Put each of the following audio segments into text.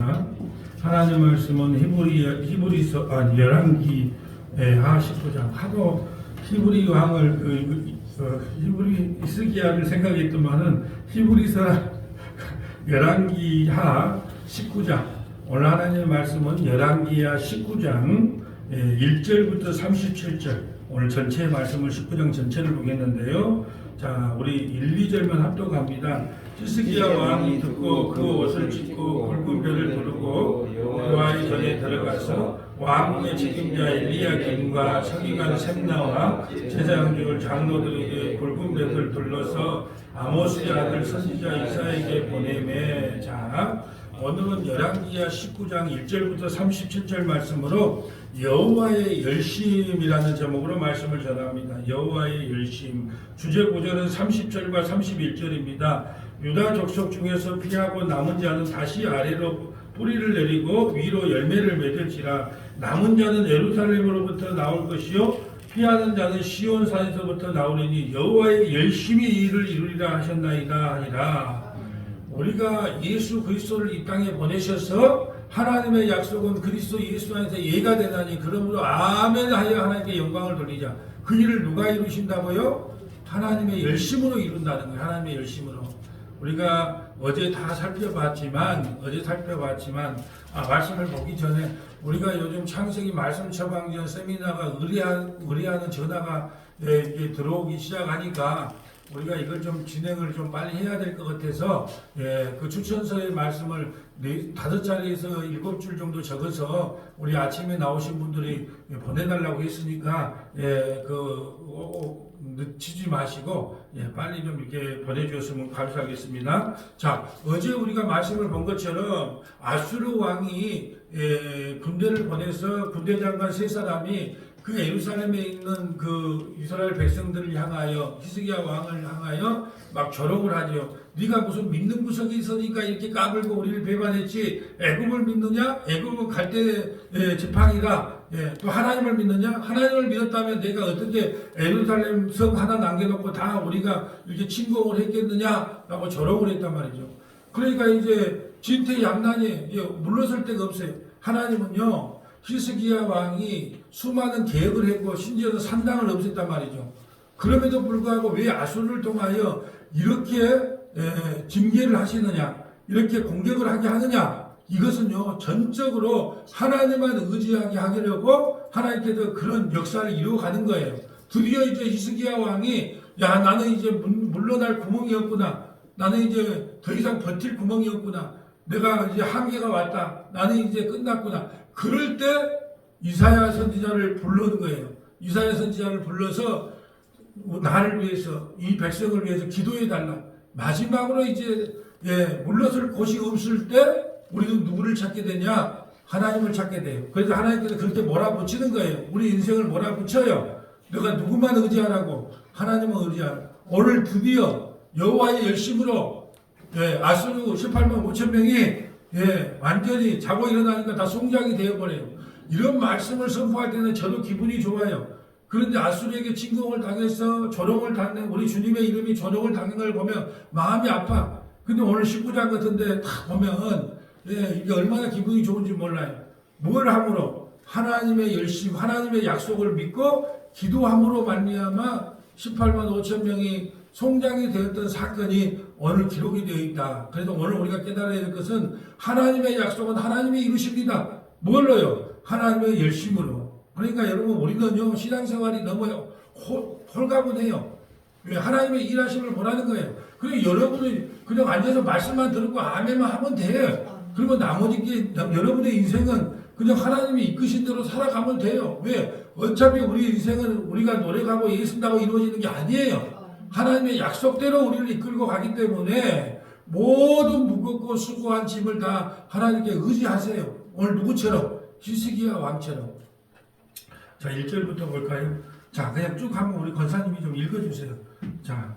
읽겠습니다. 하나님 말씀은 히브리서 열왕기 하 19장 하도 히브리 왕을 히브리 이스기야를 생각했더만은 히브리서 열왕기 하 19장 오늘 하나님의 말씀은 열왕기하 19장 1절부터 37절 오늘 전체의 말씀을 19장 전체를 보겠는데요. 자, 우리 1, 2절만 합독합니다. 히스기야 왕이 듣고 그 옷을 찢고 굵은 벼를 두르고 여호와의 전에 들어가서 왕궁의 책임자 엘리야김과 서기관 셈나와 제사장들 장로들에게 굵은 벼를 둘러서 아모스의 아들 선지자 이사야에게 보내매. 자, 오늘은 열왕기하 19장 1절부터 37절 말씀으로 여호와의 열심이라는 제목으로 말씀을 전합니다. 여호와의 열심. 주제 구절은 30절과 31절입니다. 유다 족속 중에서 피하고 남은 자는 다시 아래로 뿌리를 내리고 위로 열매를 맺을지라. 남은 자는 예루살렘으로부터 나올 것이요 피하는 자는 시온산에서부터 나오리니 여호와의 열심히 이를 이루리라 하셨나이다 하니라. 우리가 예수 그리스도를 이 땅에 보내셔서 하나님의 약속은 그리스도 예수 안에서 예가 되나니 그러므로 아멘 하여 하나님께 영광을 돌리자. 그 일을 누가 이루신다고요? 하나님의 열심으로 이룬다는 거예요. 하나님의 열심으로. 우리가 어제 다 살펴봤지만 말씀을 보기 전에 우리가 요즘 창세기 말씀 처방전 세미나가 의뢰하는 전화가 들어오기 시작하니까 우리가 이걸 좀 진행을 좀 빨리 해야 될 것 같아서 그 추천서의 말씀을 5자리에서 7줄 정도 적어서 우리 아침에 나오신 분들이 보내달라고 했으니까 늦추지 마시고 빨리 좀 이렇게 보내주셨으면 감사하겠습니다. 자, 어제 우리가 말씀을 본 것처럼 아수르 왕이 군대를 보내서 군대장관 3사람이 그 예루살렘에 있는 그 이스라엘 백성들을 향하여 히스기야 왕을 향하여 막 조롱을 하죠. 네가 무슨 믿는 구석이 있으니까 이렇게 까불고 우리를 배반했지. 애굽을 믿느냐? 애굽은 갈대 지팡이다. 또 하나님을 믿느냐? 하나님을 믿었다면 내가 어떻게 예루살렘 성 하나 남겨놓고 다 우리가 이렇게 침공을 했겠느냐? 라고 조롱을 했단 말이죠. 그러니까 이제 진퇴양난이 물러설 데가 없어요. 하나님은요, 히스기야 왕이 수많은 계획을 했고 심지어는 산당을 없앴단 말이죠. 그럼에도 불구하고 왜 아수르를 통하여 이렇게 징계를 하시느냐, 이렇게 공격을 하게 하느냐, 이것은요 전적으로 하나님만 의지하게 하려고 하나님께서 그런 역사를 이루어가는 거예요. 드디어 이제 히스기야 왕이 나는 이제 물러날 구멍이 없구나, 나는 이제 더 이상 버틸 구멍이 없구나, 내가 이제 한계가 왔다, 나는 이제 끝났구나. 그럴 때 이사야 선지자를 부르는 거예요. 이사야 선지자를 불러서 나를 위해서, 이 백성을 위해서 기도해달라. 마지막으로 이제 물러설 곳이 없을 때 우리는 누구를 찾게 되냐? 하나님을 찾게 돼요. 그래서 하나님께서 그렇게 몰아붙이는 거예요. 우리 인생을 몰아붙여요. 너가 누구만 의지하라고? 하나님을 의지하라. 오늘 드디어 여호와의 열심으로 아수르 18만 5천 명이 완전히 자고 일어나니까 다 송장이 되어버려요. 이런 말씀을 선포할 때는 저도 기분이 좋아요. 그런데 아수르에게 침공을 당해서 조롱을 당한, 우리 주님의 이름이 조롱을 당한 걸 보면 마음이 아파. 근데 오늘 19장 같은데 딱 보면 이게 얼마나 기분이 좋은지 몰라요. 뭘 함으로? 하나님의 열심, 하나님의 약속을 믿고 기도함으로 말미암아 18만 5천 명이 송장이 되었던 사건이 오늘 기록이 되어 있다. 그래서 오늘 우리가 깨달아야 될 것은 하나님의 약속은 하나님이 이루십니다. 뭘로요? 하나님의 열심으로. 그러니까 여러분, 우리는요 신앙생활이 너무 홀가분해요. 하나님의 일하심을 보라는 거예요. 그리고 여러분이 그냥 앉아서 말씀만 듣고 아멘만 하면 돼요. 그리고 나머지 게 여러분의 인생은 그냥 하나님이 이끄신 대로 살아가면 돼요. 왜? 어차피 우리 인생은 우리가 노력하고 애쓴다고 이루어지는 게 아니에요. 하나님의 약속대로 우리를 이끌고 가기 때문에 모든 무겁고 수고한 짐을 다 하나님께 의지하세요. 오늘 누구처럼? 히스기야 왕처럼. 자, 1절부터 볼까요? 자, 그냥 쭉 한번 우리 권사님이 좀 읽어주세요. 자,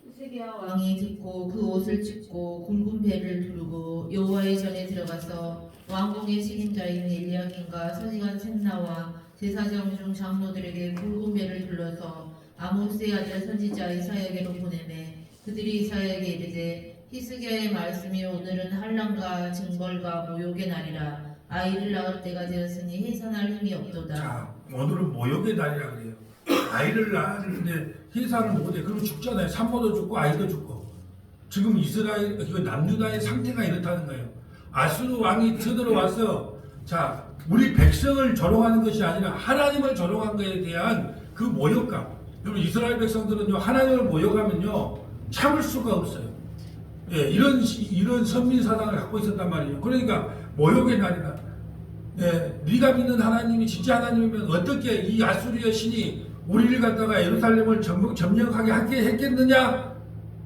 히스기야 왕이 듣고 그 옷을 찢고 굵은 벨을 두르고 여호와의 전에 들어가서 왕궁의 책임자인 엘리야김과 서기관 셈나와 제사장 중 장로들에게 굵은 벨을 둘러서 아모스의 아들 선지자 이사야에게로 보내매 그들이 이사야에게 이르되 히스기야의 말씀이 오늘은 환난과 징벌과 모욕의 날이라. 아이를 낳을 때가 되었으니 해산할 힘이 없도다. 자, 오늘은 모욕의 날이라 그래요. 아이를 낳았는데 해산을 못해. 그러면 죽잖아요. 산모도 죽고 아이도 죽고. 지금 이스라엘, 이거 남유다의 상태가 이렇다는 거예요. 아수르 왕이 쳐들어와서 자, 우리 백성을 조롱하는 것이 아니라 하나님을 조롱한 것에 대한 그 모욕감. 여러분 이스라엘 백성들은요 하나님을 모욕하면요 참을 수가 없어요. 예, 이런 선민 사상을 갖고 있었단 말이에요. 그러니까 모욕의 날이다. 예, 네가 믿는 하나님이 진짜 하나님이면 어떻게 이 아수리의 신이 우리를 갖다가 예루살렘을 점령하게 하게 했겠느냐?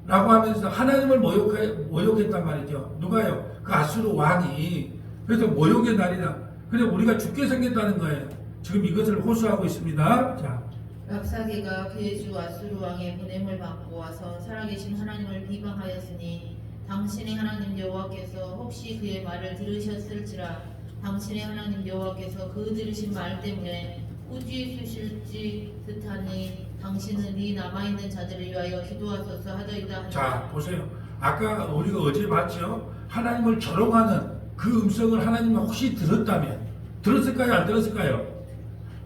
라고 하면서 하나님을 모욕했단 말이죠. 누가요? 그 아수르 왕이. 그래서 모욕의 날이다. 그래 우리가 죽게 생겼다는 거예요. 지금 이것을 호소하고 있습니다. 자, 랍사게가 그의 주 아수르 왕의 보냄을 받고 와서 살아계신 하나님을 비방하였으니 당신의 하나님 여호와께서 혹시 그의 말을 들으셨을지라. 당신의 하나님 여호와께서 그 들으신 말 때문에 꾸짖 으실지 듯하니 당신은 이 남아있는 자들을 위하여 기도하소서 하더이다 하니라. 자 보세요. 아까 우리가 어제 봤죠. 하나님을 조롱하는 그 음성을 하나님이 혹시 들었다면 들었을까요? 안 들었을까요?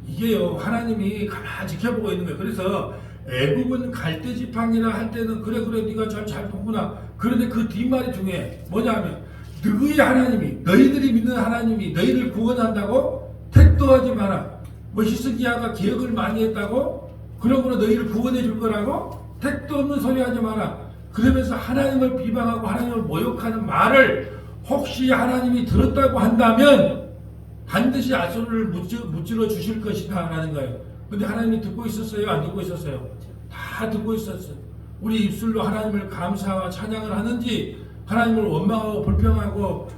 이게요 하나님이 가만히 지켜보고 있는 거예요. 그래서 애굽은 갈대 지팡이라 할 때는 그래 네가 잘 보구나. 그런데 그 뒷말이 중요해. 뭐냐면 너희 하나님이 너희들이 믿는 하나님이 너희를 구원한다고 택도하지 마라. 뭐 히스기야가 기억을 많이 했다고 그러므로 너희를 구원해 줄 거라고 택도 없는 소리 하지 마라. 그러면서 하나님을 비방하고 하나님을 모욕하는 말을 혹시 하나님이 들었다고 한다면 반드시 아수르를 무찌러 주실 것이다 라는 거예요. 근데 하나님이 듣고 있었어요? 안 듣고 있었어요? 다 듣고 있었어요. 우리 입술로 하나님을 감사와 찬양을 하는지 하나님을 원망하고 불평하고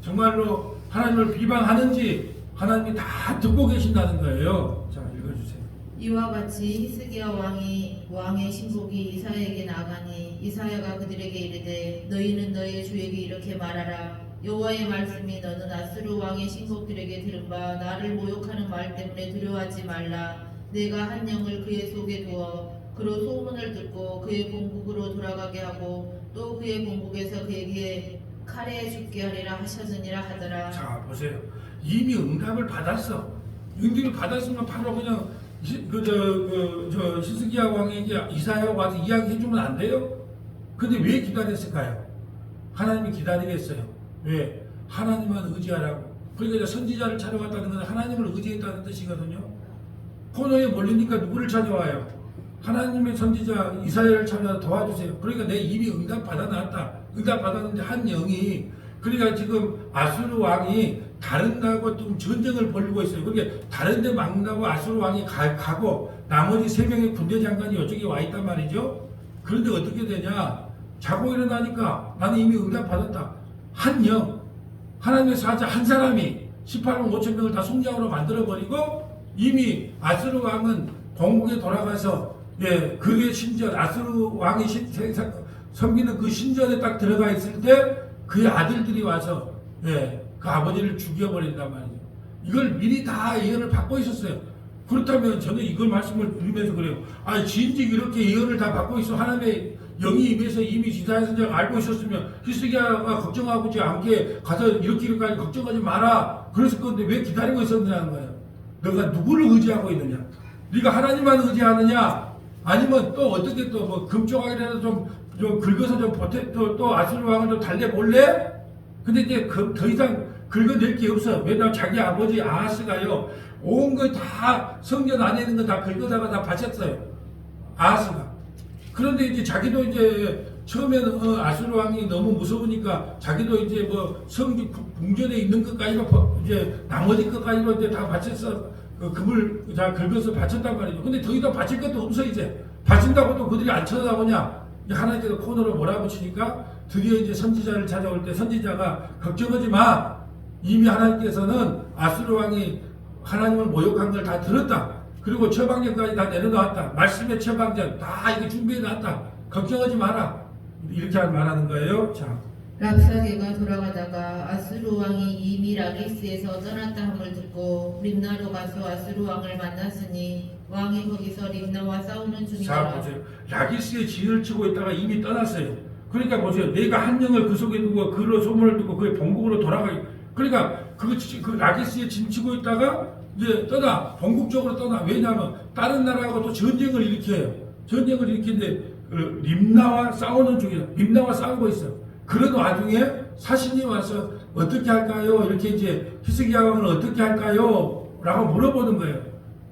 정말로 하나님을 비방하는지 하나님이 다 듣고 계신다는 거예요. 자 읽어주세요. 이와 같이 히스기야 왕의 신복이 이사야에게 나가니 이사야가 그들에게 이르되 너희는 너희 주에게 이렇게 말하라. 여호와의 말씀이 너는 아수르 왕의 신복들에게 들은 바 나를 모욕하는 말 때문에 두려워하지 말라. 내가 한 영을 그의 속에 두어 그로 소문을 듣고 그의 본국으로 돌아가게 하고 또 그의 본국에서 그에게 칼에 죽게 하리라 하셨느니라 하더라. 자 보세요. 이미 응답을 받았어. 응답을 받았으면 바로 그냥 히스기야 왕에게 이사야가 와서 이야기해주면 안 돼요? 근데 왜 기다렸을까요? 하나님이 기다리겠어요. 왜? 하나님만 의지하라고. 그러니까 선지자를 찾아왔다는 건 하나님을 의지했다는 뜻이거든요. 코너에 몰리니까 누구를 찾아와요? 하나님의 선지자 이사야를 찾아 도와주세요. 그러니까 내 이미 응답 받아놨다. 응답 받았는데 한 영이 그러니까 지금 아수르 왕이 다른다고 좀 전쟁을 벌이고 있어요. 그러니까 다른데 막는다고 아수르 왕이 가고 나머지 3명의 군대 장관이 이쪽에 와 있단 말이죠. 그런데 어떻게 되냐? 자고 일어나니까 나는 이미 응답 받았다. 한 영, 하나님의 사자 한 사람이 18만 5천 명을 다 송장으로 만들어버리고 이미 아수르 왕은 본국에 돌아가서 그의 신전 아수르 왕이 섬기는 그 신전에 딱 들어가 있을 때 그의 아들들이 와서 그 아버지를 죽여버린단 말이에요. 이걸 미리 다 예언을 받고 있었어요. 그렇다면 저는 이걸 말씀을 드리면서 그래요. 진즉 이렇게 예언을 다 받고 있어. 하나님의 영이 임해서 이미 이사야 선지자가 알고 있었으면 히스기야가 걱정하지 않게 가서 이렇게까지 걱정하지 마라. 그랬을 건데 왜 기다리고 있었느냐는 거예요. 너가 누구를 의지하고 있느냐? 네가 하나님만 의지하느냐? 아니면 또 어떻게 또 뭐 금조각이라도 좀 긁어서 좀 또 아수르 왕을 좀 달래볼래? 근데 이제 더 이상 긁어낼 게 없어. 왜냐면 자기 아버지 아하스가요 온 거 다 성전 안에 있는 거 다 긁어다가 다 바쳤어요. 아하스가. 그런데 이제 자기도 이제 처음에는 아수르 왕이 너무 무서우니까 자기도 이제 뭐 성지 궁전에 있는 것까지도 이제 나머지 것까지도 이제 다 바쳤어. 금을 다 긁어서 바쳤단 말이죠. 근데 더 이상 바칠 것도 없어 이제. 바친다고 또 그들이 안 쳐다보냐? 하나님께서 코너로 몰아붙이니까 드디어 이제 선지자를 찾아올 때 선지자가 걱정하지 마. 이미 하나님께서는 아수르 왕이 하나님을 모욕한 걸 다 들었다. 그리고 처방전까지 다 내려놓았다. 말씀의 처방전 다 이게 준비해놨다. 걱정하지 마라. 이렇게 말하는 거예요. 자. 랍사게가 돌아가다가 아수르 왕이 이미 라기스에서 떠났다 함을 듣고 림나로 가서 아수르 왕을 만났으니 왕이 거기서 림나와 싸우는 자 중이더라. 보세요. 라기스에 진을 치고 있다가 이미 떠났어요. 그러니까 보세요. 내가 한 영을 그 속에 두고 그로 소문을 듣고 그의 본국으로 돌아가기. 그러니까 그 라기스에 짐치고 있다가 이제 본국적으로 떠나. 왜냐하면 다른 나라하고 또 전쟁을 일으켜요. 전쟁을 일으키는데 림나와 싸우는 중이야. 림나와 싸우고 있어. 그런 와중에 사신이 와서 어떻게 할까요? 이렇게 이제 히스기야 왕은 어떻게 할까요? 라고 물어보는 거예요.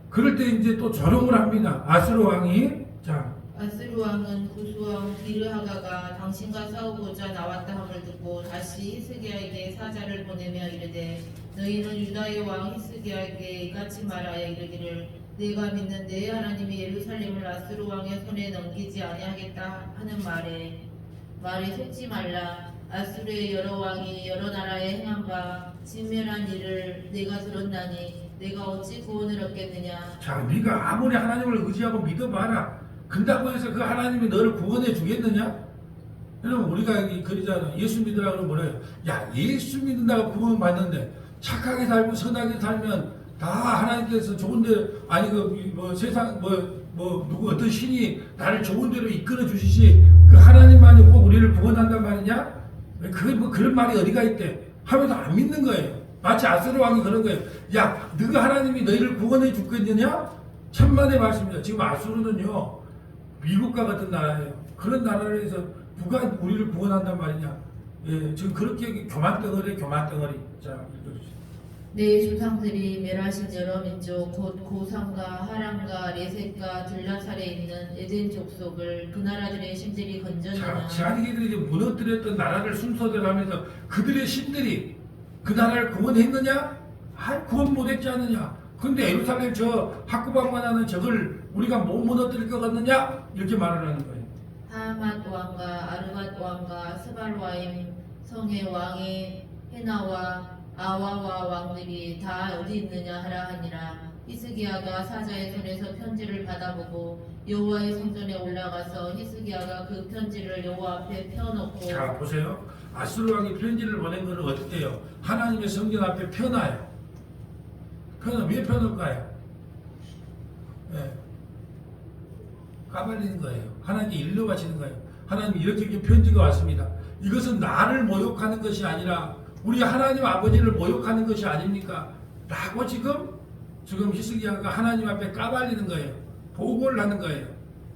그럴 때 이제 또 조롱을 합니다. 아수르 왕이. 자, 아스루 왕은 구수왕 디르하가가 당신과 싸우고자 나왔다 함을 듣고 다시 히스기야에게 사자를 보내며 이르되 너희는 유다의 왕 히스기야에게 이같이 말하여 이르기를 내가 믿는 내 하나님이 예루살렘을 아스루 왕의 손에 넘기지 아니하겠다 하는 말에 속지 말라. 아수르의 여러 왕이 여러 나라에 행한 바 진멸한 일을 내가 들었나니 내가 어찌 구원을 얻겠느냐. 자, 네가 아무리 하나님을 의지하고 믿어봐라. 근다고 해서 그 하나님이 너를 구원해 주겠느냐? 여러분 우리가 그러잖아. 예수 믿으라 그러면 뭐래요? 야, 예수 믿는다고 구원 받는데 착하게 살고 선하게 살면 다 하나님께서 좋은데 아니 세상 누구 어떤 신이 나를 좋은 대로 이끌어 주시지 그 하나님만이 꼭 우리를 구원한단 말이냐? 그런 말이 어디가 있대? 하면서 안 믿는 거예요. 마치 아스르 왕이 그런 거예요. 야, 너가 하나님이 너희를 구원해 주겠느냐? 천만의 말씀입니다. 지금 아수르는요 미국과 같은 나라예요. 그런 나라를 해서 누가 우리를 구원한단 말이냐? 예, 지금 그렇게 교만덩어리. 자, 읽어주세요. 내 조상들이 멸하신 여러 민족 곧 고상과 하람과 레셋과 들라살에 있는 에덴 족속을 그 나라들의 신들이 자, 건졌느냐. 자기들이 이제 무너뜨렸던 나라를 순서대로 하면서 그들의 신들이 그 나라를 구원했느냐? 구원 못했지 않느냐? 근데 예루살렘 저 학구방만하는 저걸 우리가 못 무너뜨릴 것 같느냐? 이렇게 말을 하는 거예요. 하맛 왕과 아르밧 왕과 스발와임 성의 왕이 헤나와 아와와 왕들이 다 어디 있느냐 하라 하니라. 히스기야가 사자의 손에서 편지를 받아보고 여호와의 성전에 올라가서 히스기야가 그 편지를 여호와 앞에 펴놓고. 자, 보세요. 아수르 왕이 편지를 보낸 것은 어떻게 해요? 하나님의 성전 앞에 펴놔요. 왜 펴놓을까요? 예. 까발리는 거예요. 하나님께 일러 바치는 거예요. 하나님 이렇게 편지가 왔습니다. 이것은 나를 모욕하는 것이 아니라 우리 하나님 아버지를 모욕하는 것이 아닙니까? 라고 지금 히스기야가 하나님 앞에 까발리는 거예요. 보고를 하는 거예요.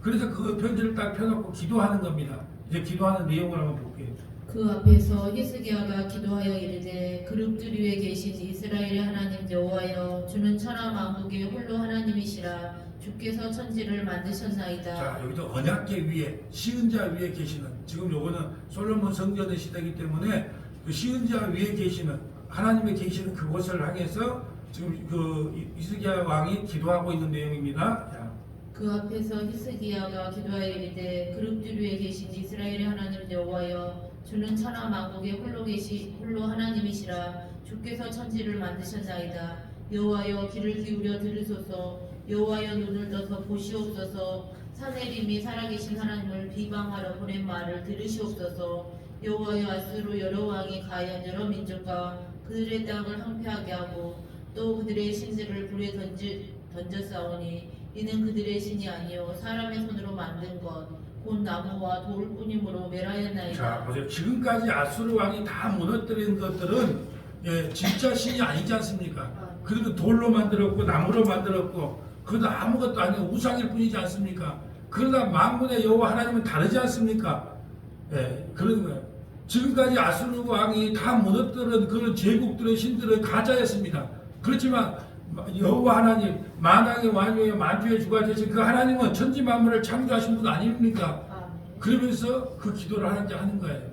그래서 그 편지를 딱 펴놓고 기도하는 겁니다. 이제 기도하는 내용을 한번 볼게요. 그 앞에서 히스기야가 기도하여 이르되 그룹들 위에 계신 이스라엘의 하나님 여호와여 주는 천하 만국의 홀로 하나님이시라. 주께서 천지를 만드셨나이다. 자, 여기도 언약계 위에 시은 자 위에 계시는, 지금 요거는 솔로몬 성전의 시대이기 때문에 그 시은 자 위에 계시는 하나님의 계시는 그곳을 향해서 지금 그 히스기야 왕이 기도하고 있는 내용입니다. 자, 그 앞에서 히스기야가 기도하여 이르되 그룹들 위에 계신 이스라엘의 하나님 여호와여 주는 천하 만국의 홀로 하나님이시라. 주께서 천지를 만드셨나이다. 여호와여 귀를 기울여 들으소서. 여호와여 눈을 떠서 보시옵소서. 사내림이 살아계신 하나님을 비방하러 보낸 말을 들으시옵소서. 여호와여 아수르 여러 왕이 가연 여러 민족과 그들의 땅을 황폐하게 하고 또 그들의 신들을 불에 던졌사오니 이는 그들의 신이 아니요 사람의 손으로 만든 것 곧 나무와 돌뿐이므로 멸하였나이다. 자, 보세요. 지금까지 아수르 왕이 다 무너뜨린 것들은 진짜 신이 아니지 않습니까? 그리고 돌로 만들었고 나무로 만들었고 그것도 아무것도 아니고 우상일 뿐이지 않습니까? 그러나 만군의 여호와 하나님은 다르지 않습니까? 그런 거예요. 지금까지 아수르 왕이 다 무너뜨린 그런 제국들의 신들은 가짜였습니다. 그렇지만 여호와 하나님, 만왕의 왕이요 만주의 주가 되신 그 하나님은 천지 만물을 창조하신 분 아닙니까? 그러면서 그 기도를 하는 거예요.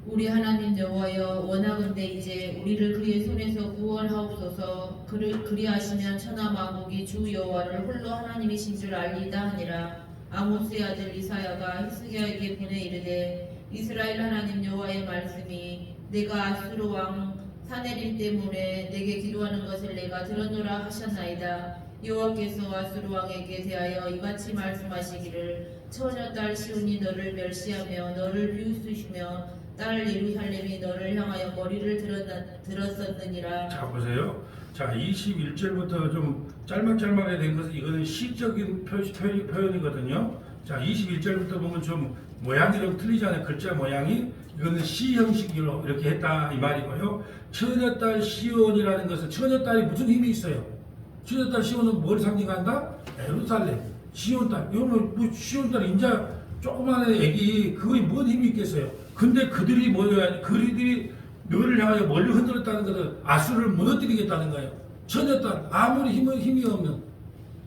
우리 하나님 여호와여 원하건대 이제 우리를 그의 손에서 구원하옵소서. 그리하시면 천하 만국이 주 여호와를 홀로 하나님이신 줄 알리다 하니라. 아모스의 아들 이사야가 히스기야에게 보내 이르되 이스라엘 하나님 여호와의 말씀이 내가 아수르 왕 사내림 때문에 내게 기도하는 것을 내가 들었노라 하셨나이다. 여호와께서 아수르 왕에게 대하여 이같이 말씀하시기를 처녀 딸 시온이 너를 멸시하며 너를 비웃으시며 딸 예루살렘이 너를 향하여 머리를 들었었느니라. 자, 보세요. 자, 21절부터 좀 짤막짤막하게 된 것은 이거는 시적인 표현이거든요. 자, 21절부터 보면 좀 모양이 좀 틀리잖아요. 글자 모양이. 이거는 시 형식으로 이렇게 했다 이 말이고요. 처녀딸 시온이라는 것은 처녀딸이 무슨 힘이 있어요? 처녀딸 시온은 뭘 상징한다? 예루살렘. 시온딸. 이거는 뭐 시온딸 인자 조그마한 애기 그거에 뭔 힘이 있겠어요? 근데 그들이 뭐야? 그들이 너를 향하여 멀리 흔들었다는 것은 아수르를 무너뜨리겠다는 거예요. 처녀딸 아무리 힘이 없는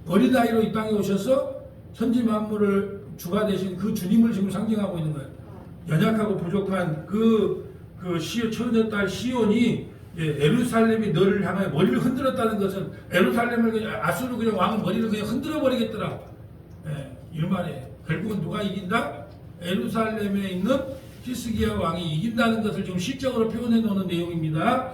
어린아이로 이 땅에 오셔서 천지 만물을 주가 되신 그 주님을 지금 상징하고 있는 거예요. 연약하고 부족한 처녀딸 시온이 예루살렘이 너를 향하여 머리를 흔들었다는 것은 예루살렘을 그냥 아수르 그냥 왕 머리를 그냥 흔들어 버리겠더라. 이 말이에요. 결국은 누가 이긴다? 예루살렘에 있는 히스기야 왕이 이긴다는 것을 지금 시적으로 표현해 놓는 내용입니다.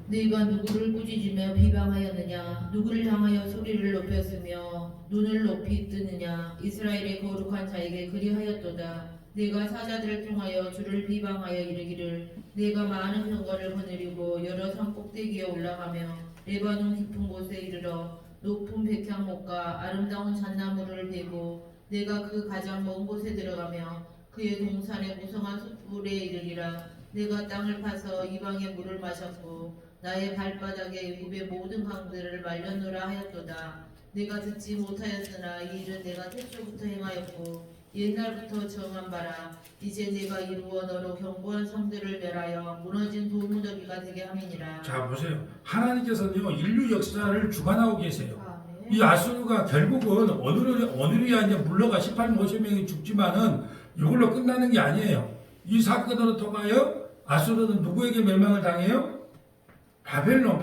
네가 누구를 꾸짖으며 비방하였느냐? 누구를 향하여 소리를 높였으며 눈을 높이 뜨느냐? 이스라엘의 거룩한 자에게 그리하였도다. 네가 사자들을 통하여 주를 비방하여 이르기를 네가 많은 병거를 거느리고 여러 산 꼭대기에 올라가며 레바논 깊은 곳에 이르러 높은 백향목과 아름다운 잣나무를 베고 내가 그 가장 먼 곳에 들어가며 그의 동산의 무성한 숯불에 이르리라. 내가 땅을 파서 이방의 물을 마셨고 나의 발바닥에 애굽의 모든 강들을 말려놓으라 하였도다. 내가 듣지 못하였으나 이 일은 내가 태초부터 행하였고 옛날부터 정한 바라. 이제 내가 이루어 너로 견고한 성들을 멸하여 무너진 돌무더기가 되게 함이니라. 자 보세요. 하나님께서는요 인류 역사를 주관하고 계세요. 이 아수르가 결국은 오늘이야 이제 물러가 18만 50명이 죽지만은 이걸로 끝나는 게 아니에요. 이 사건으로 통하여 아수르는 누구에게 멸망을 당해요? 바벨론.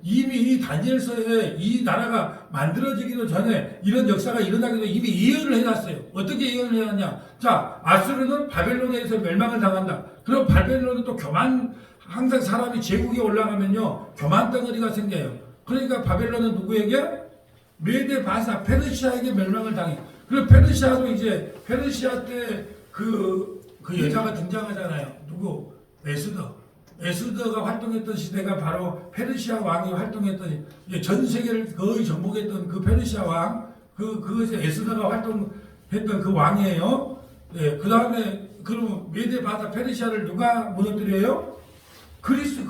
이미 이 다니엘서에 이 나라가 만들어지기도 전에 이런 역사가 일어나기도 이미 예언을 해놨어요. 어떻게 예언을 해놨냐? 자, 아수르는 바벨론에 의해서 멸망을 당한다. 그럼 바벨론은 또 항상 사람이 제국에 올라가면요 교만 덩어리가 생겨요. 그러니까 바벨론은 누구에게? 메데 바사 페르시아에게 멸망을 당해. 그리고 페르시아도 이제 페르시아 때 그 여자가 등장하잖아요. 누구? 에스더가 활동했던 시대가 바로 페르시아 왕이 활동했던 전 세계를 거의 정복했던 그 페르시아 왕, 그것에 에스더가 활동했던 그 왕이에요. 그 다음에 그럼 메데 바사 페르시아를 누가 무너뜨려요? 그리스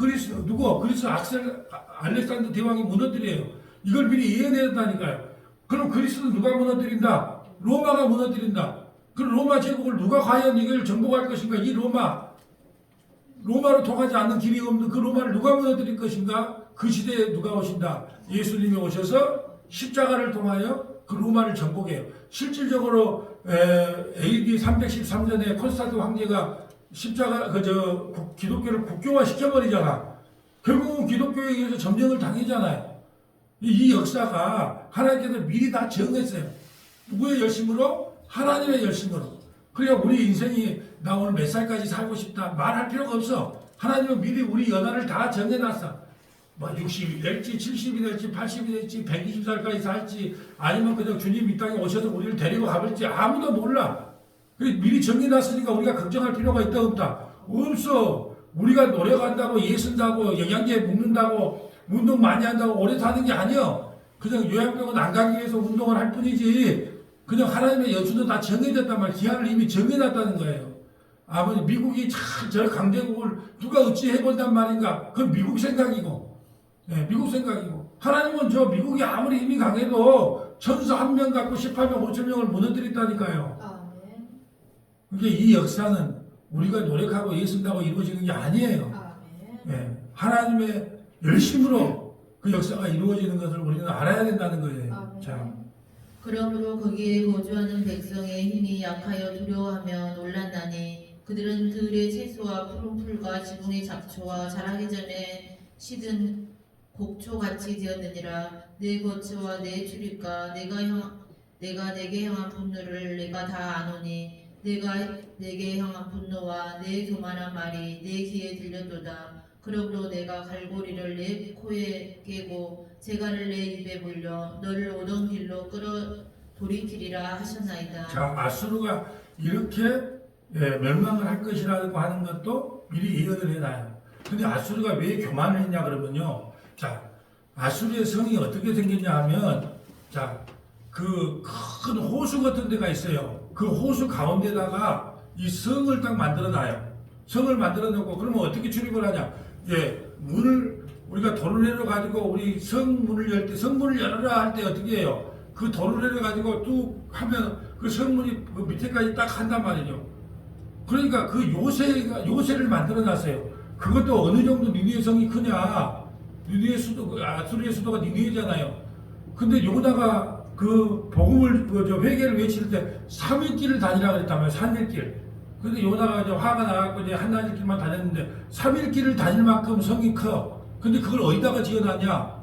누구? 그리스 알렉산더 대왕이 무너뜨려요. 이걸 미리 예언했다니까요. 그럼 그리스는 누가 무너뜨린다? 로마가 무너뜨린다. 그럼 로마 제국을 누가 과연 이걸 정복할 것인가? 이 로마로 통하지 않는 길이 없는 그 로마를 누가 무너뜨릴 것인가? 그 시대에 누가 오신다? 예수님이 오셔서 십자가를 통하여 그 로마를 정복해요. 실질적으로 AD 313년에 콘스탄틴 황제가 십자가 기독교를 국교화 시켜버리잖아. 결국은 기독교에 의해서 점령을 당하잖아요. 이 역사가 하나님께서 미리 다 정했어요. 누구의 열심으로? 하나님의 열심으로. 그러니까 우리 인생이 나 오늘 몇 살까지 살고 싶다 말할 필요가 없어. 하나님은 미리 우리 연하를 다 정해놨어. 뭐 60이 될지 70이 될지 80이 될지 120살까지 살지 아니면 그냥 주님 이 땅에 오셔서 우리를 데리고 가볼지 아무도 몰라. 미리 정해놨으니까 우리가 걱정할 필요가 있다 없다? 없어. 우리가 노력한다고 예쓴다고 영양제 먹는다고 운동 많이 한다고 오래 사는 게 아니야. 그냥 요양병원 안 가기 위해서 운동을 할 뿐이지 그냥 하나님의 연수는 다 정해졌단 말이야. 기한을 이미 정해놨다는 거예요. 아버지 미국이 참 저 강대국을 누가 어찌 해본단 말인가? 그건 미국 생각이고 미국 생각이고 하나님은 저 미국이 아무리 힘이 강해도 천사 한 명 갖고 18만 5천 명을 무너뜨렸다니까요. 그게 이 역사는 우리가 노력하고 예쓴다고 이루어지는 게 아니에요. 하나님의 열심으로 그 역사가 이루어지는 것을 우리는 알아야 된다는 거예요. 자. 그러므로 거기에 거주하는 백성의 힘이 약하여 두려워하며 놀랐나니 그들은 들의 채소와 푸른 풀과 지붕의 잡초와 자라기 전에 시든 곡초같이 되었느니라. 내 거처와 내 출입과 내가 내게 향한 분노를 내가 다 아노니 내가 내게 향한 분노와 내 교만한 말이 내 귀에 들렸도다. 그러므로 내가 갈고리를 내 코에 깨고 재갈을 내 입에 물려 너를 오던 길로 끌어 돌이키리라 하셨나이다. 자, 아수르가 이렇게 멸망을 할 것이라고 하는 것도 미리 예언을 해놔요. 근데 아수르가 왜 교만을 했냐 그러면요. 자, 아수르의 성이 어떻게 생겼냐 하면 자, 그 큰 호수 같은 데가 있어요. 그 호수 가운데다가 이 성을 딱 만들어 놔요. 성을 만들어 놓고 그러면 어떻게 출입을 하냐? 예, 문을 우리가 도를 내려 가지고 우리 성문을 열 때 성문을 열어라 할 때 어떻게 해요? 그 도를 내려 가지고 뚝 하면 그 성문이 그 밑에까지 딱 한단 말이죠. 그러니까 그 요새를 만들어 놨어요. 그것도 어느 정도 니느웨 성이 크냐? 니느웨 수도 아수르의 수도가 니느웨잖아요. 근데 요나가 그 복음을 저 회개를 외칠 때 3일길을 다니라 그랬단 말이에요. 3일길. 근데 요나가 이제 화가 나갖고 이제 한나절 길만 다녔는데 3일길을 다닐 만큼 성이 커. 근데 그걸 어디다가 지어놨냐?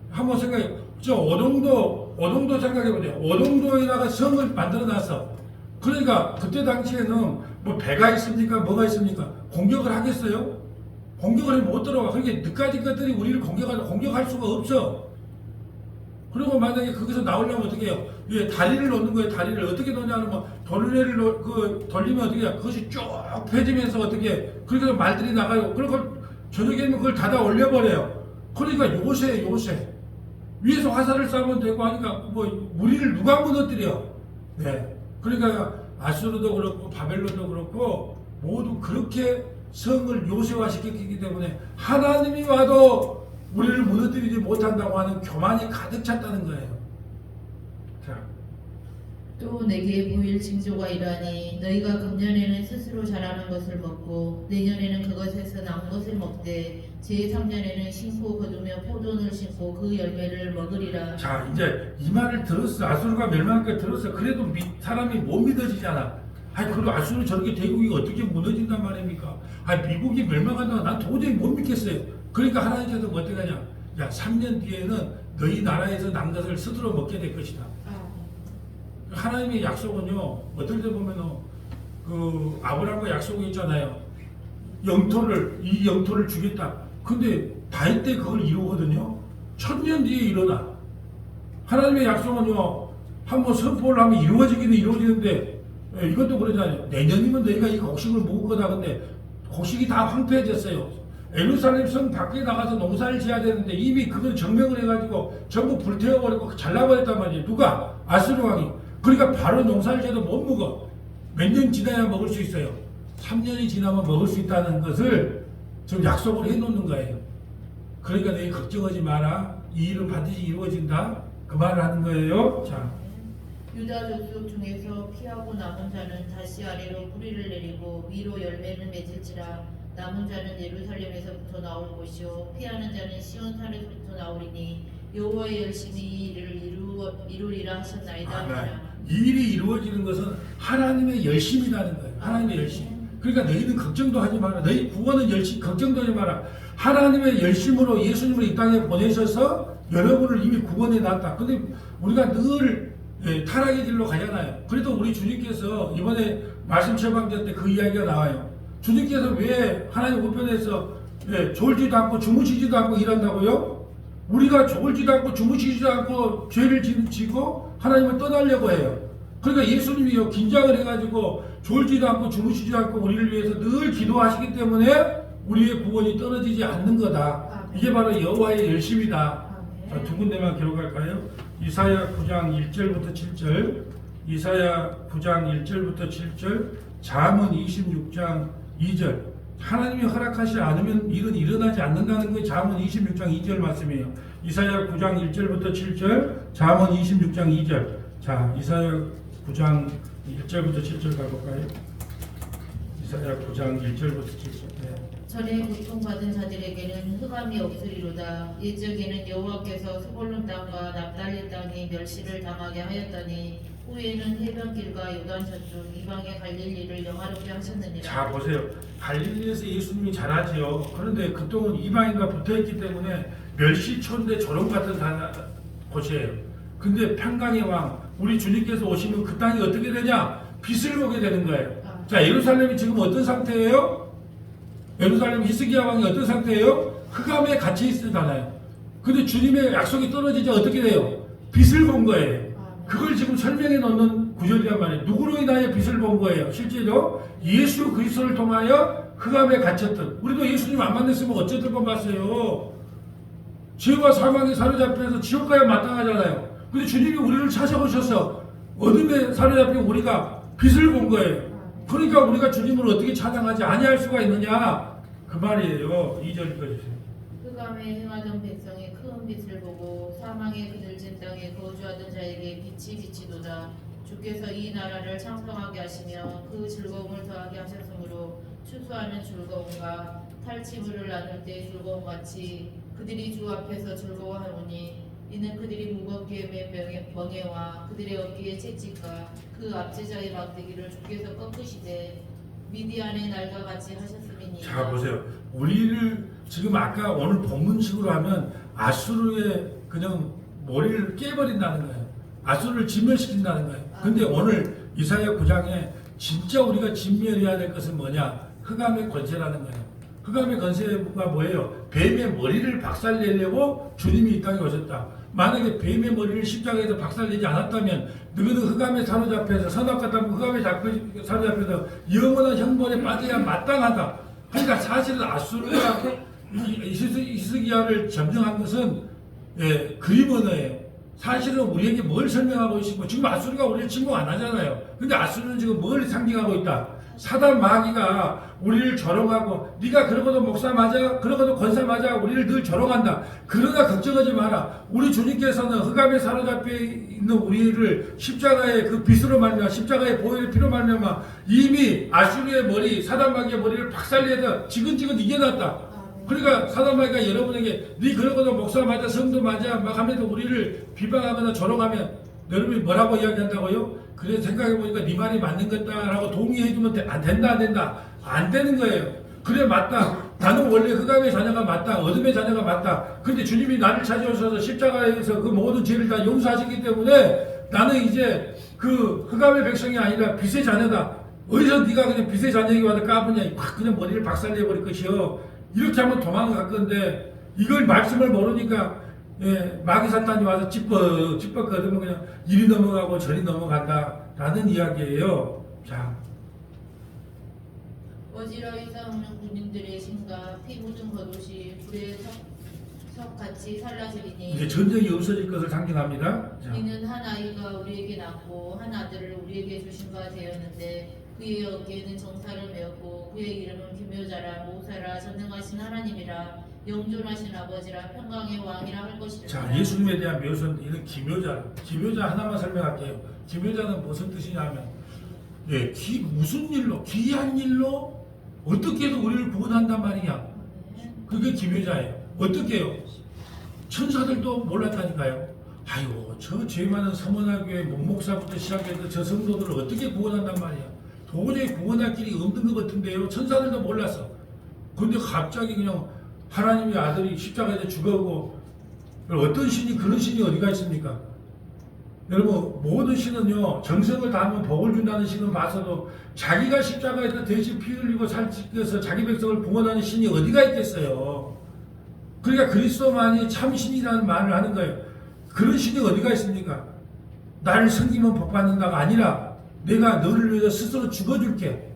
한번 생각해. 저 오동도 생각해보세요. 오동도에다가 성을 만들어놨어. 그러니까 그때 당시에는 뭐 배가 있습니까? 뭐가 있습니까? 공격을 하겠어요? 공격을 못 들어가. 그러니까 늦가지 것들이 우리를 공격할 수가 없어. 그리고 만약에 거기서 나오려면 어떻게 해요? 예, 다리를 놓는 거예요. 다리를 어떻게 놓냐면 뭐 돌레를 돌리면 어떻게 해요? 그것이 쭉 펴지면서 어떻게 해요? 그러니까 말들이 나가요. 그리고 저녁에는 그걸 닫아 올려버려요. 그러니까 요새 위에서 화살을 쏴면 되고 하니까 뭐 무리를 누가 무너뜨려? 네. 그러니까 아수르도 그렇고 바벨론도 그렇고 모두 그렇게 성을 요새화시켰기 때문에 하나님이 와도 우리를 무너뜨리지 못한다고 하는 교만이 가득 찼다는 거예요. 자, 또 내게 보일 징조가 이러하니 너희가 금년에는 스스로 자라는 것을 먹고 내년에는 그것에서 남은 것을 먹되 제3년에는 심고 거두며 포도를 심고 그 열매를 먹으리라. 자, 이제 이 말을 들었어. 아수르가 멸망할 들었어. 그래도 사람이 못 믿어지잖아. 아니, 그리고 아수르 저렇게 대국이 어떻게 무너진단 말입니까? 아니, 미국이 멸망한다고 난 도저히 못 믿겠어요. 그러니까 하나님께서 뭐 어떻게 하냐? 야, 3년 뒤에는 너희 나라에서 난 것을 스스로 먹게 될 것이다. 하나님의 약속은요, 어떨 때 보면은 그 아브라함과 약속이 있잖아요. 이 영토를 주겠다. 근데 다윗 때 그걸 이루거든요. 1000년 뒤에 일어나. 하나님의 약속은요, 한번 선포를 하면 이루어지기는 이루어지는데 이것도 그러잖아요. 내년이면 너희가 이 곡식을 먹을 거다. 근데 곡식이 다 황폐해졌어요. 예루살렘 성 밖에 나가서 농사를 지어야 되는데 이미 그걸 정명을 해가지고 전부 불태워버리고 잘라버렸단 말이에요. 누가? 아수르 왕이. 그러니까 바로 농사를 지어도 못 먹어. 몇 년 지나야 먹을 수 있어요. 3년이 지나면 먹을 수 있다는 것을 좀 약속을 해놓는 거예요. 그러니까 너희 걱정하지 마라. 이 일은 반드시 이루어진다. 그 말을 하는 거예요. 자, 유다 족속 중에서 피하고 남은 자는 다시 아래로 뿌리를 내리고 위로 열매를 맺을지라. 남은 자는 예루살렘에서부터 나올 것이요 피하는 자는 시온산에서부터 나오리니 여호와의 열심히 이 일을 이루리라 하셨나이다. 아멘. 이 일이 이루어지는 것은 하나님의 열심이라는 거예요. 하나님의 열심. 그러니까 너희는 걱정도 하지 마라. 너희 구원은 걱정도 하지 마라. 하나님의 열심으로 예수님을 이 땅에 보내셔서 여러분을 이미 구원해 놨다. 근데 우리가 늘 타락의 길로 가잖아요. 그래도 우리 주님께서 이번에 말씀 처방전 때 그 이야기가 나와요. 주님께서 왜 하나님 우편에서 졸지도 않고 주무시지도 않고 일한다고요? 우리가 졸지도 않고 주무시지도 않고 죄를 지고 하나님을 떠나려고 해요. 그러니까 예수님이요 긴장을 해가지고 졸지도 않고 주무시지도 않고 우리를 위해서 늘 기도하시기 때문에 우리의 구원이 떨어지지 않는 거다. 이게 바로 여호와의 열심이다. 자, 두 군데만 기록할까요? 이사야 9장 1절부터 7절, 이사야 9장 1절부터 7절, 잠언 26장 2절. 하나님이 허락하지 않으면 일은 일어나지 않는다는 게 잠언 26장 2절 말씀이에요. 이사야 9장 1절부터 7절, 잠언 26장 2절. 자, 이사야 9장 1절부터 7절 가볼까요? 이사야 9장 1절부터 7절. 네. 전에 고통받은 자들에게는 흑암이 없으리로다. 옛적에는 여호와께서 스볼론 땅과 납달리 땅에 멸시를 당하게 하였더니 후에는 해변길과 요단 저쪽 이방의 갈릴리를 영화롭게 하셨느니라. 자, 보세요. 갈릴리에서 예수님이 잘하지요. 그런데 그동안 이방인과 붙어있기 때문에 멸시촌대 조롱 같은 곳이에요. 근데 평강의 왕 우리 주님께서 오시면 그 땅이 어떻게 되냐? 빛을 보게 되는 거예요. 자, 예루살렘이 지금 어떤 상태예요? 예루살렘 히스기야 왕이 어떤 상태예요? 흑암에 갇혀 있잖아요. 근데 주님의 약속이 떨어지자 어떻게 돼요? 빛을 본 거예요. 그걸 지금 설명해 놓는 구절이란 말이에요. 누구로 인하여 빛을 본 거예요? 실제로 예수 그리스도를 통하여 흑암에 갇혔던. 우리도 예수님 안 만났으면 어쨌든 건 봤어요. 죄와 사망에 사로잡혀서 지옥 가야 마땅하잖아요. 근데 주님이 우리를 찾아오셔서 어둠에 사로잡힌 우리가 빛을 본 거예요. 그러니까 우리가 주님을 어떻게 찬양하지 아니할 수가 있느냐 그 말이에요. 2절 읽어주세요. 흑암에 행하던 백성이 큰 빛을 보고 사망의 그늘진 땅에 거주하던 자에게 빛이 비치도다. 주께서 이 나라를 창성하게 하시며 그 즐거움을 더하게 하셨으므로 추수하는 즐거움과 탈취물을 나눌 때 즐거움 같이 그들이 주 앞에서 즐거워하노니 이는 그들이 무겁게 맨 멍에와 그들의 어깨의 채찍과 그 압제자의 막대기를 주께서 꺾으시되 미디안의 날과 같이 하셨음이니. 자 보세요. 우리를 지금 아까 오늘 본문식으로 하면 아수르의 그냥 머리를 깨버린다는 거예요. 아수르를 진멸시킨다는 거예요. 근데 오늘 이사야 9장에 진짜 우리가 진멸해야 될 것은 뭐냐? 흑암의 권세라는 거예요. 흑암의 권세가 뭐예요? 뱀의 머리를 박살내려고 주님이 이 땅에 오셨다. 만약에 뱀의 머리를 십자가에서 박살내지 않았다면 너희는 흑암에 사로잡혀서 선악과 탐구 흑암에 사로잡혀서 영원한 형벌에 빠져야 마땅하다. 그러니까 사실은 아수르가 히스기야를 점령한 것은 그림 언어예요. 사실은 우리에게 뭘 설명하고 있고 지금 아수르가 우리를 침공 안 하잖아요. 근데 아수르는 지금 뭘 상징하고 있다? 사단 마귀가 우리를 조롱하고 네가 그러고도 목사 맞아 그러고도 권사 맞아 우리를 늘 조롱한다. 그러나 걱정하지 마라. 우리 주님께서는 흑암에 사로잡혀 있는 우리를 십자가의 그 빛으로 말미암아 십자가의 보혈의 피로 말미암아 이미 아수르의 머리 사단 마귀의 머리를 박살내서 지근지근 이겨놨다. 그러니까 사단 마귀가 여러분에게 네 그러고도 목사 맞아 성도 맞아 막 하면서 우리를 비방하거나 조롱하면 여러분이 뭐라고 이야기한다고요? 그래 생각해보니까 네 말이 맞는 거다라고 동의해주면 안 된다 안 되는 거예요. 그래 맞다. 나는 원래 흑암의 자녀가 맞다. 어둠의 자녀가 맞다. 근데 주님이 나를 찾아오셔서 십자가에서 그 모든 죄를 다 용서하셨기 때문에 나는 이제 그 흑암의 백성이 아니라 빛의 자녀다. 어디서 네가 그냥 빛의 자녀에게 와서 까부냐 확 그냥 머리를 박살내버릴 것이요. 이렇게 하면 도망갈 건데 이걸 말씀을 모르니까 마귀 사탄이 와서 찌뻑 거두면 그냥 이리 넘어가고 저리 넘어간다라는 이야기예요. 자, 어지러이 싸우는 군인들의 신과 피 묻은 겉옷이 불에 석같이 살라지리니 이제 전쟁이 없어질 것을 상징합니다. 자, 이는 한 아이가 우리에게 낳고 한 아들을 우리에게 주신 바 되었는데 그의 어깨에는 정사를 메었고 그의 이름은 기묘자라 모사라 전능하신 하나님이라 영존하신 아버지라 평강의 왕이라 할 것이라. 자, 예수님에 대한 묘사는 이런 기묘자 하나만 설명할게요. 기묘자는 무슨 뜻이냐면 무슨 일로 귀한 일로 어떻게 해도 우리를 구원한단 말이야. 그게 기묘자예요. 어떻게 해요? 천사들도 몰랐다니까요. 아이고 저 죄 많은 서문화교회 목목사부터 시작해서 저 성도들을 어떻게 구원한단 말이야. 도저히 구원할 길이 없는 것 같은데요. 천사들도 몰랐어. 근데 갑자기 그냥 하나님의 아들이 십자가에서 죽어오고 어떤 신이 그런 신이 어디가 있습니까? 여러분 모든 신은요 정성을 다하면 복을 준다는 신은 봐서도 자기가 십자가에서 대신 피 흘리고 살찌켜서 자기 백성을 구원하는 신이 어디가 있겠어요. 그러니까 그리스도만이 참신이라는 말을 하는 거예요. 그런 신이 어디가 있습니까? 나를 섬기면 복 받는다가 아니라 내가 너를 위해서 스스로 죽어줄게.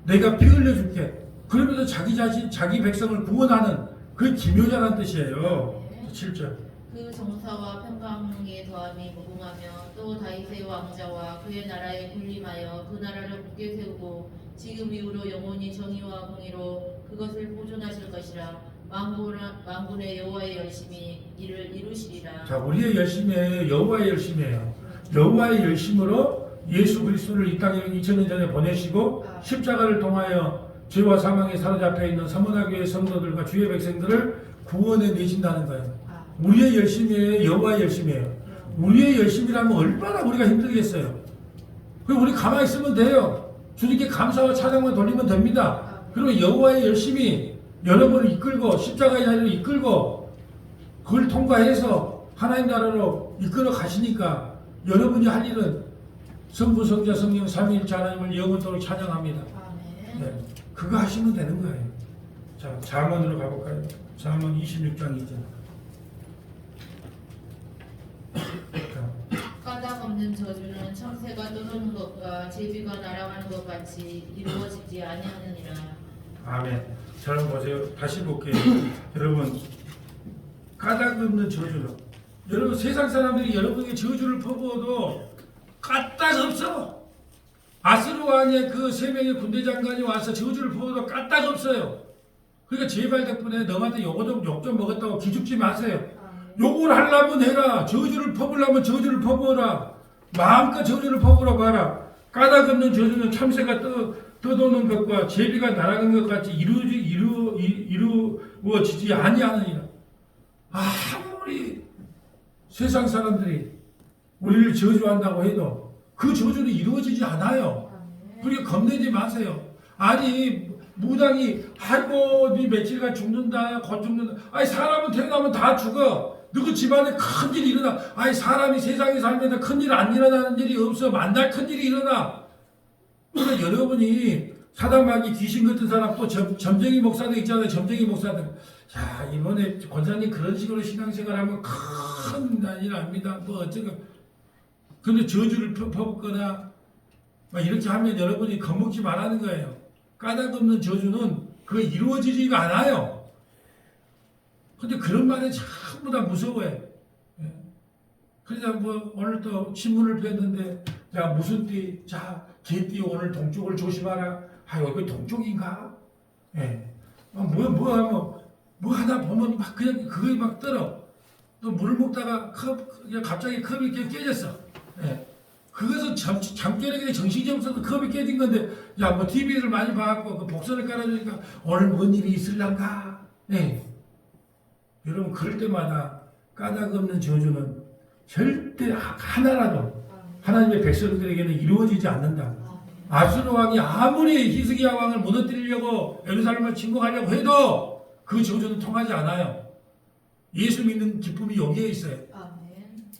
내가 피 흘려줄게. 그러면서 자기 자신, 자기 백성을 구원하는 그 기묘자라는 뜻이에요. 7절. 그 정사와 평강에 더함이 무궁하며 또 다윗의 왕자와 그의 나라에 군림하여 그 나라를 굳게 세우고 지금 이후로 영원히 정의와 공의로 그것을 보존하실 것이라. 만군의 여호와의 열심히 이를 이루시리라. 자, 우리의 열심이에요. 여호와의 열심이에요. 여호와의 열심으로 예수 그리스도를 이 땅에 2000년 전에 보내시고 십자가를 통하여 죄와 사망에 사로잡혀 있는 서문화교회 성도들과 주의 백성들을 구원해 내신다는 거예요. 우리의 열심이에요. 여호와의 열심이에요. 우리의 열심이라면 얼마나 우리가 힘들겠어요. 그리고 우리 가만히 있으면 돼요. 주님께 감사와 찬양만 돌리면 됩니다. 그리고 여호와의 열심이 여러분을 이끌고 십자가의 자리로 이끌고 그걸 통과해서 하나님 나라로 이끌어 가시니까 여러분이 할 일은 성부 성자 성령 삼위일체 하나님을 영원토록 찬양합니다. 네, 그거 하시면 되는 거예요. 자, 잠언으로 가볼까요? 잠언 26장이죠. 까닭 없는 저주는 청새가 떠도는 것과 제비가 날아가는 것 같이 이루어지지 아니하느니라. 아멘. 저는 보세요. 다시 볼게요. 여러분 까닭 없는 저주로 여러분 세상 사람들이 여러분에게 저주를 퍼부어도 까딱 없어. 아스루 왕의 그 3명의 군대 장관이 와서 저주를 퍼부어도 까딱 없어요. 그러니까 제발 덕분에 너한테 욕 좀 먹었다고 기죽지 마세요. 욕을 하려면 해라. 저주를 퍼부으려면 저주를 퍼부어라. 마음껏 저주를 퍼부어 봐라. 까닭 없는 저주는 참새가 떠도는 것과 제비가 날아간 것 같이 이루어지지 아니하느니라. 아무리 세상 사람들이 우리를 저주한다고 해도 그 저주는 이루어지지 않아요. 그러니까 겁내지 마세요. 아니 무당이 아이고 네 며칠간 죽는다 곧 죽는다. 아니 사람은 태어나면 다 죽어. 누구 집안에 큰일이 일어나. 아니 사람이 세상에 살면서 큰일 안 일어나는 일이 없어. 만날 큰일이 일어나. 그러니까 여러분이 사단마귀 귀신 같은 사람 또 점쟁이 목사들 있잖아요. 점쟁이 목사들. 야 이번에 권사님 그런 식으로 신앙생활하면 큰 난리 납니다. 뭐 어쩌고. 근데 저주를 퍼붓거나 막 이렇게 하면 여러분이 겁먹지 말라는 거예요. 까닭 없는 저주는 그거 이루어지지가 않아요. 근데 그런 말에 전부 다 무서워해. 그래서 뭐 오늘 또 신문을 뵀는데 자 무슨 띠? 자 개띠 오늘 동쪽을 조심하라. 아유 이거 동쪽인가? 예. 뭐 하나 보면 막 그냥 그거에 막 떨어. 또 물을 먹다가 갑자기 컵이 깨졌어. 예. 그것은 잠결에 정신이 없어서 컵이 깨진 건데 야 뭐 TV를 많이 봐갖고 그 복선을 깔아주니까 오늘 뭔 일이 있을란가? 예. 여러분 그럴 때마다 까닭 없는 저주는 절대 하나라도 하나님의 백성들에게는 이루어지지 않는다. 아수르 왕이 아무리 히스기야 왕을 무너뜨리려고 예루살렘을 침공하려고 해도 그 저주는 통하지 않아요. 예수 믿는 기쁨이 여기에 있어요.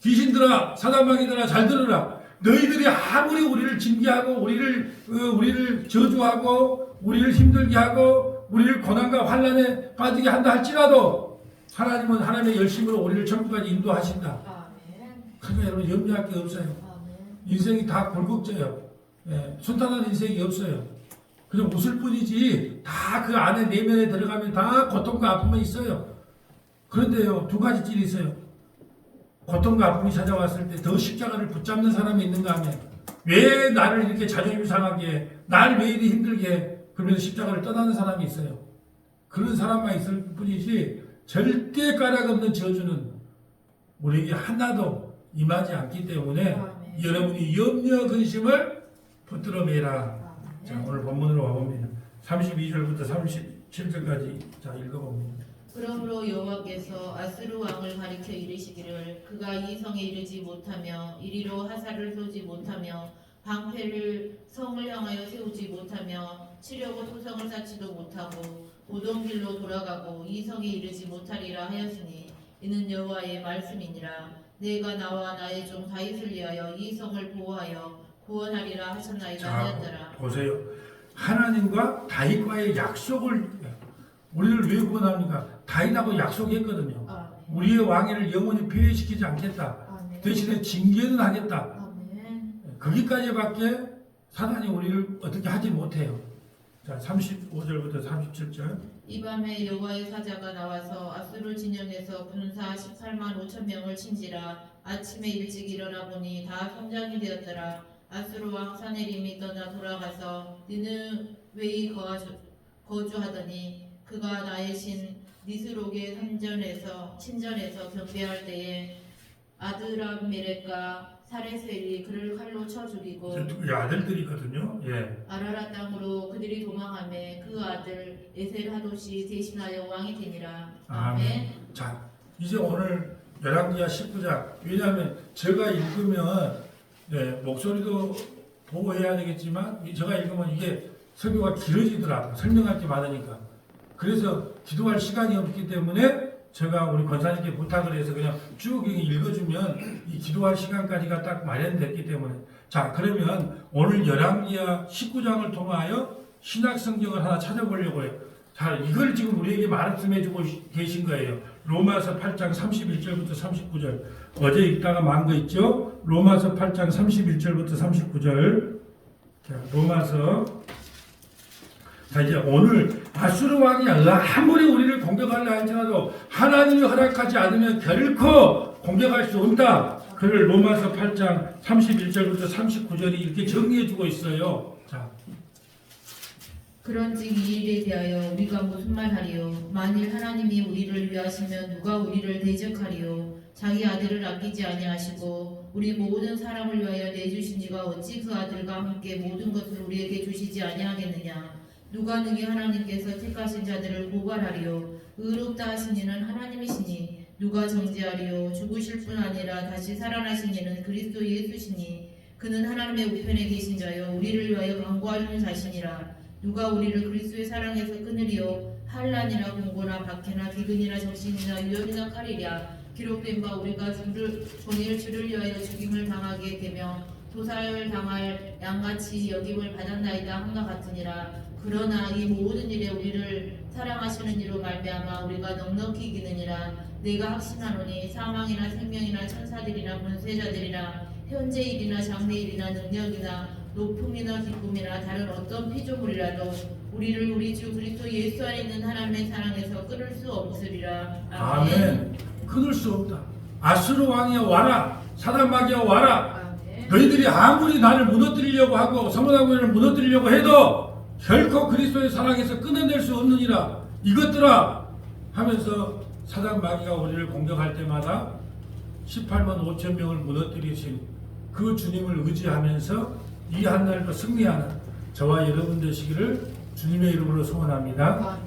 귀신들아 사단마귀들아 잘 들으라. 너희들이 아무리 우리를 징계하고 우리를 저주하고 우리를 힘들게 하고 우리를 고난과 환난에 빠지게 한다 할지라도 하나님은 하나님의 열심으로 우리를 천국까지 인도하신다. 그러니까 여러분 염려할 게 없어요. 인생이 다 굴곡져요. 예, 순탄한 인생이 없어요. 그냥 웃을 뿐이지 다 그 안에 내면에 들어가면 다 고통과 아픔이 있어요. 그런데요 2가지 찔이 있어요. 고통과 아픔이 찾아왔을 때 더 십자가를 붙잡는 사람이 있는가 하면 왜 나를 이렇게 자존심 상하게 해? 날 왜 이리 힘들게 해? 그러면서 십자가를 떠나는 사람이 있어요. 그런 사람만 있을 뿐이지 절대 까닭 없는 저주는 우리에게 하나도 임하지 않기 때문에 여러분이 염려 근심을 붙들어 매라. 자 오늘 본문으로 와봅니다. 32절부터 37절까지 자 읽어봅니다. 그러므로 여호와께서 아스루 왕을 가리켜 이르시기를 그가 이 성에 이르지 못하며 이리로 하사를 쏘지 못하며 방패를 성을 향하여 세우지 못하며 치려고 토성을 쌓지도 못하고 오던 길로 돌아가고 이 성에 이르지 못하리라 하였으니 이는 여호와의 말씀이니라. 내가 나와 나의 종 다윗을 위하여 이 성을 보호하여 구원하리라 하셨나이다 하였더라. 보세요. 하나님과 다윗과의 약속을 우리를 왜 구원합니까? 다윗하고 약속했거든요. 우리의 왕위를 영원히 폐해시키지 않겠다. 대신에 징계는 하겠다. 거기까지밖에 사단이 우리를 어떻게 하지 못해요. 자, 35절부터 37절. 이 밤에 여호와의 사자가 나와서 아수르 진영에서 군사 18만 5천 명을 친지라. 아침에 일찍 일어나 보니 다 성장이 되었더라. 아수르 왕 사네림이 떠나 돌아가서 느느웨이 거주하더니 그가 나의 신 니스록의 친전에서 경배할 때에 아드람멜렉과 사레셀이 그를 칼로 쳐 죽이고 아들들이거든요. 예. 아라라 땅으로 그들이 도망하매 그 아들 에셀하도시 대신하여 왕이 되니라. 아멘. 자 이제 오늘 열왕기하 19장 왜냐하면 제가 읽으면 목소리도 보호해야 되겠지만 제가 읽으면 이게 설교가 길어지더라고요. 설명할 게 많으니까. 그래서 기도할 시간이 없기 때문에 제가 우리 권사님께 부탁을 해서 그냥 쭉 읽어주면 이 기도할 시간까지가 딱 마련됐기 때문에 자 그러면 오늘 열왕기하 19장을 통하여 신약 성경을 하나 찾아보려고 해요. 자 이걸 지금 우리에게 말씀해주고 계신 거예요. 로마서 8장 31절부터 39절 어제 읽다가 만 거 있죠? 로마서 8장 31절부터 39절 자 로마서 자 이제 오늘 아수르 왕이 아무리 우리를 공격하려 할지라도 하나님이 허락하지 않으면 결코 공격할 수 없다. 그를 로마서 8장 31절부터 39절이 이렇게 정리해주고 있어요. 자, 그런즉 이 일에 대하여 우리가 무슨 말하리요? 만일 하나님이 우리를 위하시면 누가 우리를 대적하리요? 자기 아들을 아끼지 아니하시고 우리 모든 사람을 위하여 내주신 이가 어찌 그 아들과 함께 모든 것을 우리에게 주시지 아니하겠느냐? 누가 능히 하나님께서 택하신 자들을 고발하리요? 의롭다 하신 이는 하나님이시니 누가 정죄하리요? 죽으실 뿐 아니라 다시 살아나신 이는 그리스도 예수시니 그는 하나님의 우편에 계신 자요 우리를 위하여 간구하시는 자신이라. 누가 우리를 그리스도의 사랑에서 끊으리요? 환난이나 공고나 박해나 기근이나 적신이나 유혈이나 칼이랴. 기록된 바 우리가 종일 주를 위하여 죽임을 당하게 되며 도살을 당할 양같이 여김을 받았나이다 함과 같으니라. 그러나 이 모든 일에 우리를 사랑하시는 이로 말미암아 우리가 넉넉히 이기느니라. 내가 확신하노니 사망이나 생명이나 천사들이나 권세자들이나 현재 일이나 장래 일이나 능력이나 높음이나 기쁨이나 다른 어떤 피조물이라도 우리를 우리 주 그리스도 예수 안에 있는 하나님의 사랑에서 끊을 수 없으리라. 아멘. 끊을 수 없다. 아수르 왕이여 와라. 사단 마귀여 와라. 너희들이 아무리 나를 무너뜨리려고 하고 성문학교를 무너뜨리려고 해도 결코 그리스도의 사랑에서 끊어낼 수 없느니라. 이것들아 하면서 사단 마귀가 우리를 공격할 때마다 18만 5천 명을 무너뜨리신 그 주님을 의지하면서 이 한날도 승리하는 저와 여러분 되시기를 주님의 이름으로 소원합니다.